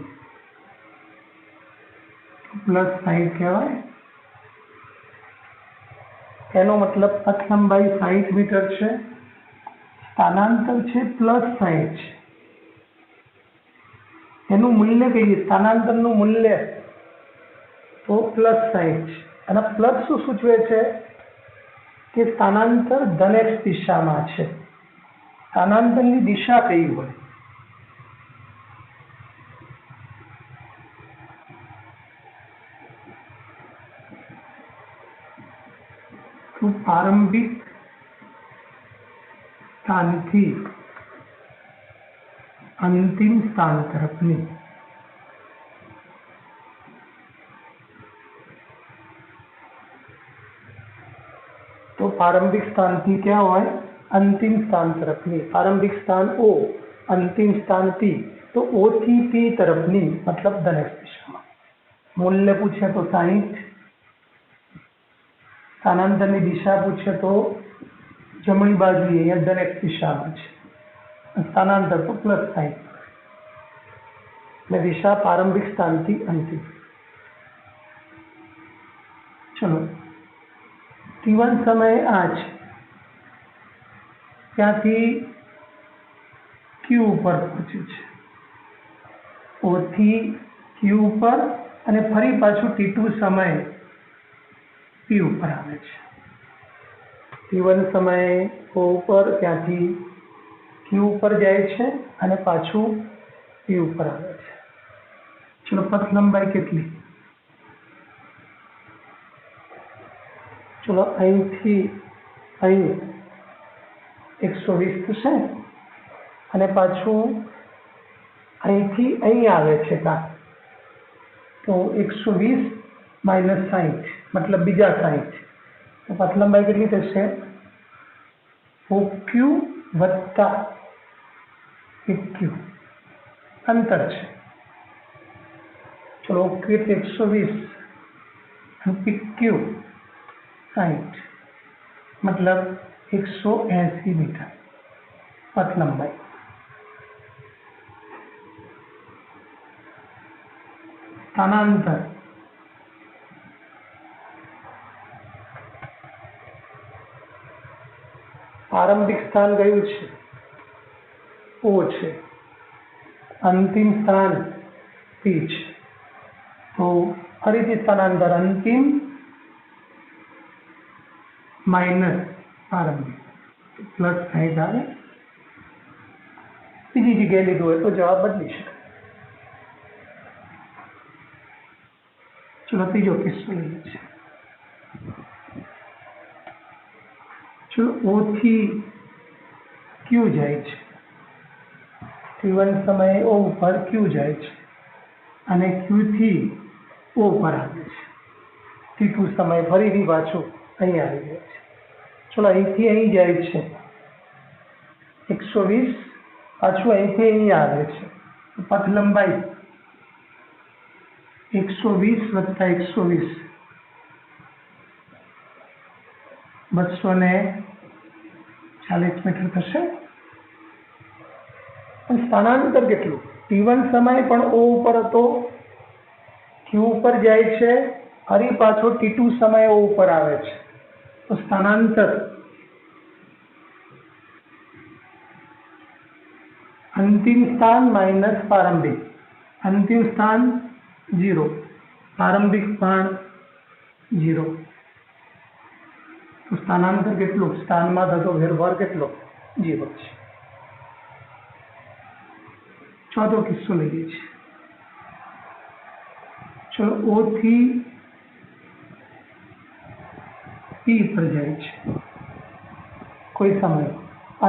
પ્લસ 60 કહેવાય. એનો મતલબ પથ લંબાઈ 60 મીટર છે, સ્થાનાંતર છે પ્લસ 60 છે. એનું મૂલ્ય કહીએ, સ્થાનાંતરનું મૂલ્ય તો પ્લસ 60 છે. અને પ્લસ શું સૂચવે છે? કે સ્થાનાંતર ધન x દિશામાં છે. સ્થાનાંતરની દિશા કઈ હોય? પ્રારંભિક સ્થાનથી અંતિમ સ્થાન તરફની. તો પ્રારંભિક સ્થાનથી ક્યાં હોય? અંતિમ સ્થાન તરફની. પ્રારંભિક સ્થાન O, અંતિમ સ્થાન P. તો O થી P તરફની મતલબ ધન x દિશામાં. મૂલ્ય પૂછે તો 60, સ્થાનાંતરની દિશા પૂછે તો જમણી બાજુએ, અહીંયા ધન x દિશામાં છે, સ્થાનાંતર તો પ્લસ 60. એટલે દિશા પ્રારંભિક સ્થાનથી અંતિમ. ચલો t1 સમયે આ છે, ત્યાંથી Q ઉપર પહોંચે છે, O થી Q ઉપર, અને ફરી પાછું t2 સમયે P ઉપર આવે છે. t1 સમયે O ઉપર, ત્યાંથી Q ઉપર જાય છે, અને પાછું P ઉપર આવે છે. ચલો પથ લંબાઈ કેટલી? ચલો અહીંથી અહીં 120 થશે, અને પાછું અહીંથી અહીં આવે છે કાર, તો 120 માઇનસ 60 મતલબ બીજા 60. તો પથ લંબાઈ કેટલી થશે? OQ વત્તા PQ અંતર છે. ચલો OQ એટલે 120 અને PQ 60 મતલબ 180 મીટર પથ લંબાઈ. સ્થાનાંતર પ્રારંભિક સ્થાન કયું છે? ओ છે, અંતિમ સ્થાન P છે, તો ફરીથી સ્થાનાંતર અંતિમ માઇનસ પ્રારંભિક પ્લસ 60 આવે. બીજી જગ્યાએ લીધું હોય તો જવાબ બદલી શકાય. ચલો ત્રીજો કિસ્સો લઈએ છીએ. ચલો O થી Q જાય છે, T1 સમયે O ઉપર Q જાય છે અને Q થી O પર આવે છે. T2 સમયે ફરીથી પાછું અહીં આવી જાય છે. ચલો અહીંથી અહીં જાય છે 120, પાછું અહીંથી અહીં આવે છે, પથ લંબાઈ 120 વત્તા 120 240 મીટર થશે. પણ સ્થાનાંતર કેટલું? T1 સમય પણ O ઉપર હતો, Q ઉપર જાય છે, ફરી પાછો T2 સમય O ઉપર આવે છે, તો સ્થાનાંતર અંતિમ સ્થાન માઇનસ પ્રારંભિક. અંતિમ સ્થાન 0, પ્રારંભિક પણ 0, તો સ્થાનાંતર કેટલું? સ્થાનમાં થતો ફેરફાર કેટલો? 0 છે. ચોથો કિસ્સો લઈએ છીએ. ચલો O થી P પર જાય છે કોઈ સમય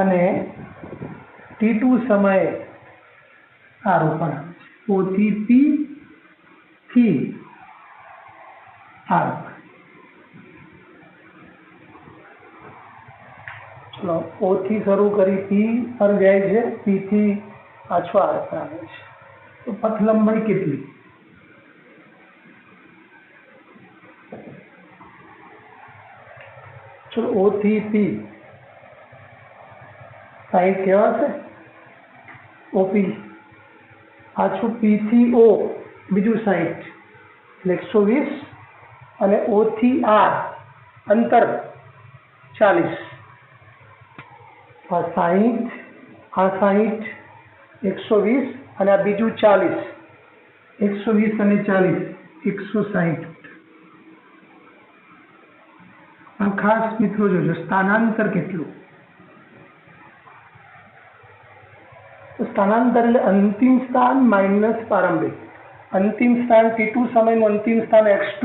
અને T2 સમયે R ઉપર આવે છે. O થી P થી R. ચલો O થી શરૂ કરી P પર જાય છે, P થી પાછો R પર આવે છે, તો પથ લંબાઈ કેટલી? ચલો O થી P 60 કહેવાશે, OP પાછું P થી O બીજું 60 એટલે 120 અને O થી R અંતર 40, આ 60, આ 60, 120 અને આ બીજું 40, 120 અને 40 160. ખાસ મિત્રો જોજો સ્થાનાંતર કેટલું? તો સ્થાનાંતર એટલે અંતિમ સ્થાન માઇનસ પ્રારંભિક. અંતિમ સ્થાન T2 સમયનું અંતિમ સ્થાન x2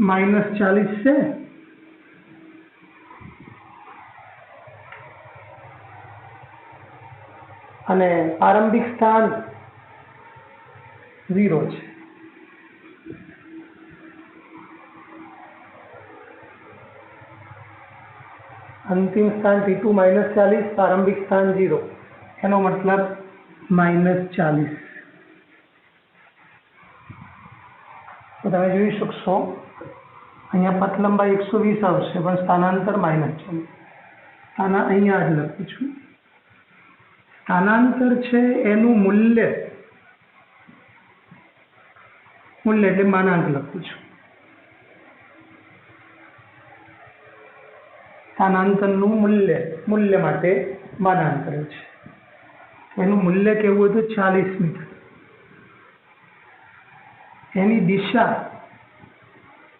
માઇનસ 40 છે અને પ્રારંભિક સ્થાન 0 છે. અંતિમ સ્થાન T2 માઇનસ 40, પ્રારંભિક સ્થાન 0, એનો મતલબ માઇનસ 40. તો તમે જોઈ શકશો અહીંયા પથ લંબાઈ 120 આવશે પણ સ્થાનાંતર માઇનસ 40. અહીંયા જ લખું છું, સ્થાનાંતર છે એનું મૂલ્ય એટલે માનાંક લખું છું. સ્થાનાંતરનું મૂલ્ય માટે માનાંક કર્યું છે. એનું મૂલ્ય કેવું હતું? 40 મીટર. એની દિશા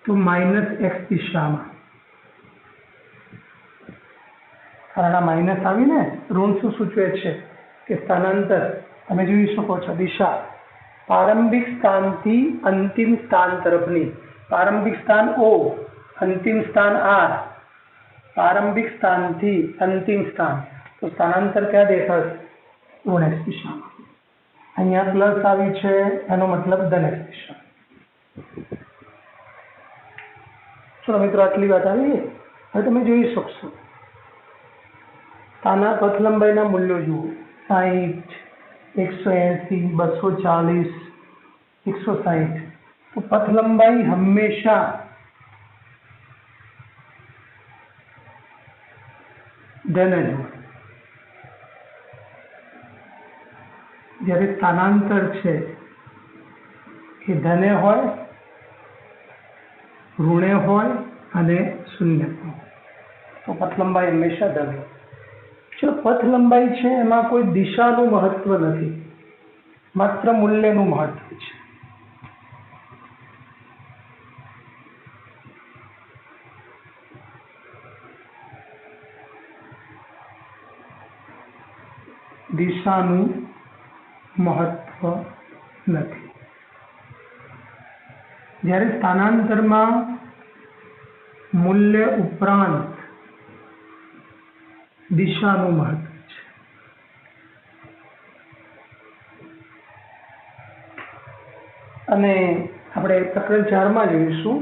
તો માઇનસ x દિશામાં, કારણ આ માઇનસ આવીને ઋણ શું સૂચવે છે કે સ્થાનાંતર તમે જોઈ શકો છો દિશા પ્રારંભિક સ્થાનથી અંતિમ સ્થાન તરફની. પ્રારંભિક સ્થાન O, અંતિમ સ્થાન R, પ્રારંભિક સ્થાનથી અંતિમ સ્થાન, તો સ્થાનાંતર ક્યાં દેખાશે? ઋણ x દિશામાં. અહીંયા પ્લસ આવી છે એનો મતલબ ધન x દિશા. ચલો મિત્રો આટલી વાત આવી. હવે તમે જોઈ શકશો આના પથ લંબાઈના મૂલ્યો જુઓ, 60, 180, 240, 160. તો પથ લંબાઈ હંમેશા ધન જ હોય, જ્યારે સ્થાનાંતર છે એ ધને હોય, ઋણે હોય અને શૂન્ય હોય. તો પથ લંબાઈ હંમેશા ધન હોય. જો પથ લંબાઈ છે એમાં કોઈ દિશાનું મહત્વ નથી, માત્ર મૂલ્યનું મહત્વ છે. દિશાનું મહત્વ નથી. જ્યારે સ્થાનાંતરમાં મૂલ્ય ઉપરાંત દિશાનું મહત્વ છે. અને આપણે પ્રકરણ 4 માં જોઈશું,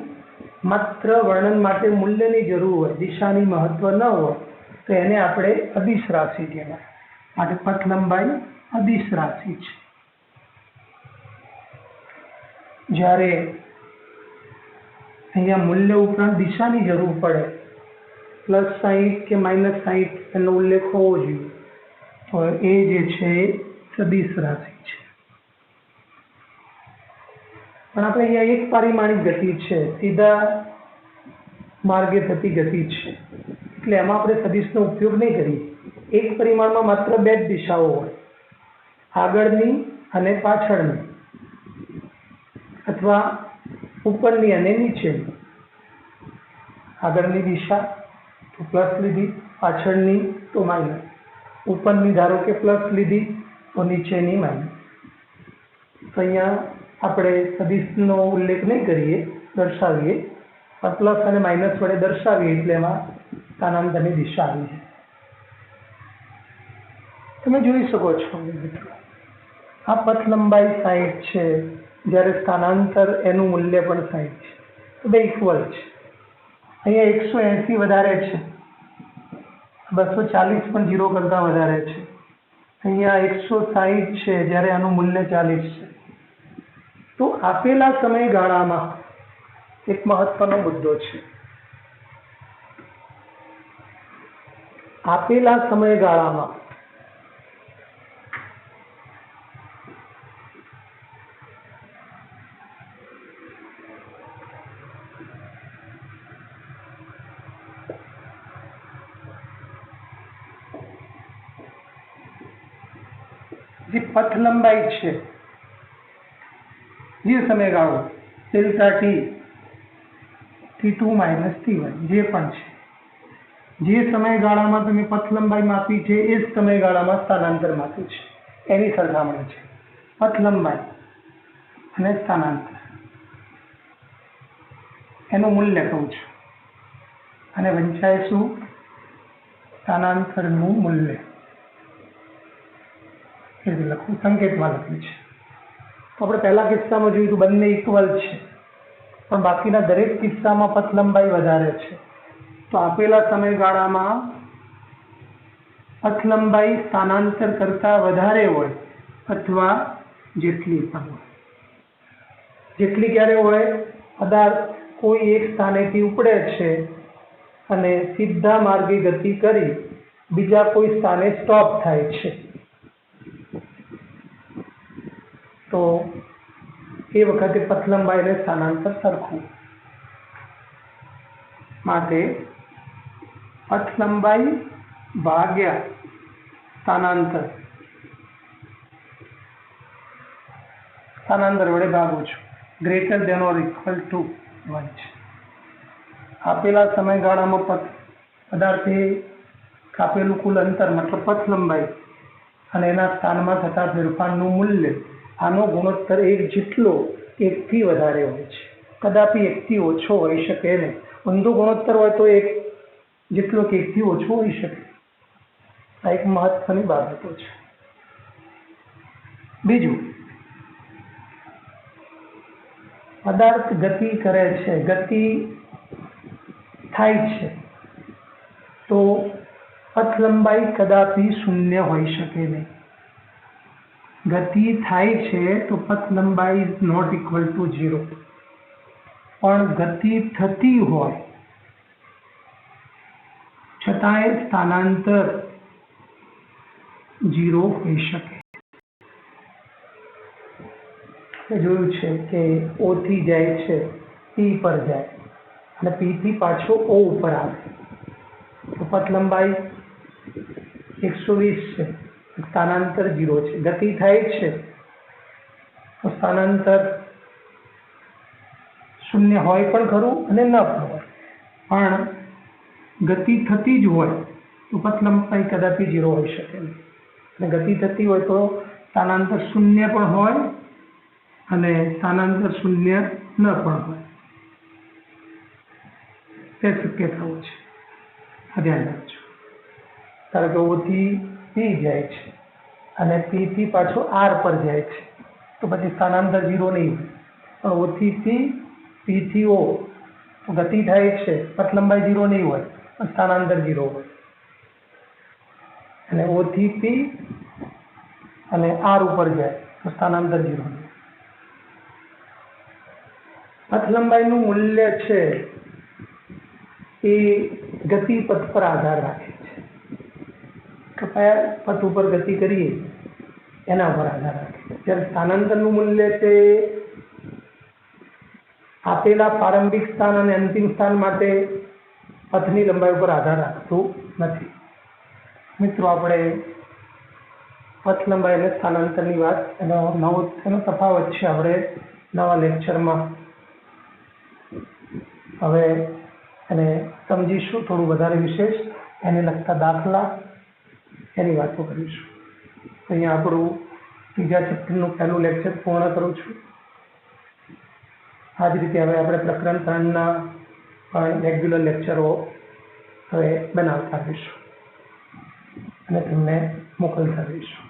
માત્ર વર્ણન માટે મૂલ્યની જરૂર હોય, દિશાની મહત્વ ન હોય તો એને આપણે અદિશ રાશિ કહેવાય. માટે પથ લંબાઈ અદિશ રાશિ છે. જ્યારે અહીંયા મૂલ્ય ઉપરાંત દિશાની જરૂર પડે, +60 કે -60 એનો ઉલ્લેખ હોવો જોઈએ, તો એ જે છે એ સદિશ રાશિ છે. પણ આપણે અહીંયા એક પારિમાણિક ગતિ છે, સીધા માર્ગે થતી ગતિ છે, એટલે એમાં આપણે સદિશનો ઉપયોગ નહીં કરીએ. એક પરિમાણમાં માત્ર 2 જ દિશાઓ હોય, આગળની અને પાછળની, અથવા ઉપરની અને નીચેની. આગળની દિશા તો પ્લસ લીધી, પાછળની તો માઇનસ. ઉપરની ધારો કે પ્લસ લીધી તો નીચેની માઇનસ. તો અહીંયા આપણે સદિશનો ઉલ્લેખ નહીં કરીએ, દર્શાવીએ, પણ પ્લસ અને માઇનસ વડે દર્શાવીએ એટલે એમાં સ્થાનાંતરની દિશા આવી જાય. તમે જોઈ શકો છો આ પથ લંબાઈ 60 છે, જ્યારે સ્થાનાંતર એનું મૂલ્ય પણ 60 છે, તો બે ઇક્વલ છે. અહીંયા 180 વધારે છે, 240 પણ 0 કરતા વધારે છે. અહીંયા 160 છે, જ્યારે આનું મૂલ્ય 40 છે. તો આપેલા સમયગાળામાં એક મહત્વનો મુદ્દો છે. આપેલા સમયગાળામાં જે પથ લંબાઈ છે, જે સમયગાળો ડેલ્ટા ટી, T2 - T1 જે પણ છે, જે સમયગાળામાં તમે પથ લંબાઈ માપી છે એ જ સમયગાળામાં સ્થાનાંતર માપ્યું છે, એની સરખામણી છે. પથ લંબાઈ અને સ્થાનાંતર એનું મૂલ્ય કહું છું, અને વંચાય શું? સ્થાનાંતરનું મૂલ્ય. એ લખવું સંકેતમાં લખ્યું છે. તો આપણે પહેલા કિસ્સામાં જોયું તો બંને ઇક્વલ છે, પણ બાકીના દરેક કિસ્સામાં પથ લંબાઈ વધારે છે. તો આપેલા સમયગાળામાં પથ લંબાઈ સ્થાનાંતર કરતા વધારે હોય, અથવા જેટલી પણ હોય. જેટલી ક્યારે હોય? પદાર્થ કોઈ એક સ્થાનેથી ઉપડે છે અને સીધા માર્ગે ગતિ કરી બીજા કોઈ સ્થાને સ્ટોપ થાય છે, તો એ વખતે પથ લંબાઈ અને સ્થાનાંતર સરખું. માટે પથ લંબાઈ ભાગ્યા સ્થાનાંતર વડે ભાગું છું, greater than or equal to 1 છે. આપેલા સમયગાળામાં પદાર્થે કાપેલું કુલ અંતર મતલબ પથ લંબાઈ અને એના સ્થાનમાં થતા ફેરફારનું મૂલ્ય, આનો ગુણોત્તર 1 જેટલો 1 થી વધારે હોય છે. કદાપી 1 થી ઓછો હોઈ શકે નહીં. ઊંધો ગુણોત્તર હોય તો 1 જેટલો કે 1 થી ઓછો હોઈ શકે. આ એક મહત્વની બાબતો છે. બીજું, પદાર્થ ગતિ કરે છે, ગતિ થાય છે, તો પથ લંબાઈ કદાપી શૂન્ય હોઈ શકે નહીં. ગતિ થાય છે તો પથ લંબાઈ ઇઝ નોટ ઇક્વલ ટુ 0. પણ ગતિ થતી હોય છતાંય સ્થાનાંતર 0 હોઈ શકે. જોયું છે કે O થી જાય છે P પર જાય અને P થી પાછો O ઉપર આવે, તો પથ લંબાઈ 120 છે, સ્થાનાંતર 0 છે. ગતિ થાય છે તો સ્થાનાંતર શૂન્ય હોય પણ ખરું અને ન પણ હોય, પણ ગતિ થતી જ હોય તો પથ લંબાઈ કદાપી 0 હોઈ શકે નહીં. અને ગતિ થતી હોય તો સ્થાનાંતર શૂન્ય પણ હોય અને સ્થાનાંતર શૂન્ય ન પણ હોય. તે શક્યતાઓ છે, આ ધ્યાન રાખજો. ધારો કે O થી P જાય છે અને P થી પાછો R પર જાય છે તો પછી સ્થાનાંતર 0 નહીં હોય, પણ O થી P, P થી O તો ગતિ થાય છે, પથ લંબાઈ 0 નહીં હોય પણ સ્થાનાંતર 0 હોય. અને O થી P અને R ઉપર જાય તો સ્થાનાંતર 0 નહીં. પથ લંબાઈનું મૂલ્ય છે એ ગતિ પથ પર આધાર રાખે છે. કયા પથ ઉપર ગતિ કરીએ એના પર આધાર રાખે છે. જ્યારે સ્થાનાંતરનું મૂલ્ય છે આપેલા પ્રારંભિક સ્થાન અને અંતિમ સ્થાન માટે પથની લંબાઈ ઉપર આધાર રાખતું નથી. મિત્રો, આપણે પથ લંબાઈ અને સ્થાનાંતરની વાત એનો તફાવત છે આપણે નવા લેક્ચરમાં હવે એને સમજીશું. થોડું વધારે વિશેષ એને લગતા દાખલા એની વાતો કરીશું. અહીંયા આપણું ત્રીજા ચેપ્ટરનું પહેલું લેક્ચર પૂર્ણ કરું છું. આ જ રીતે હવે આપણે પ્રકરણ 3ના પણ રેગ્યુલર લેક્ચરો હવે બનાવતા રહીશું અને તેમને મોકલતા રહીશું.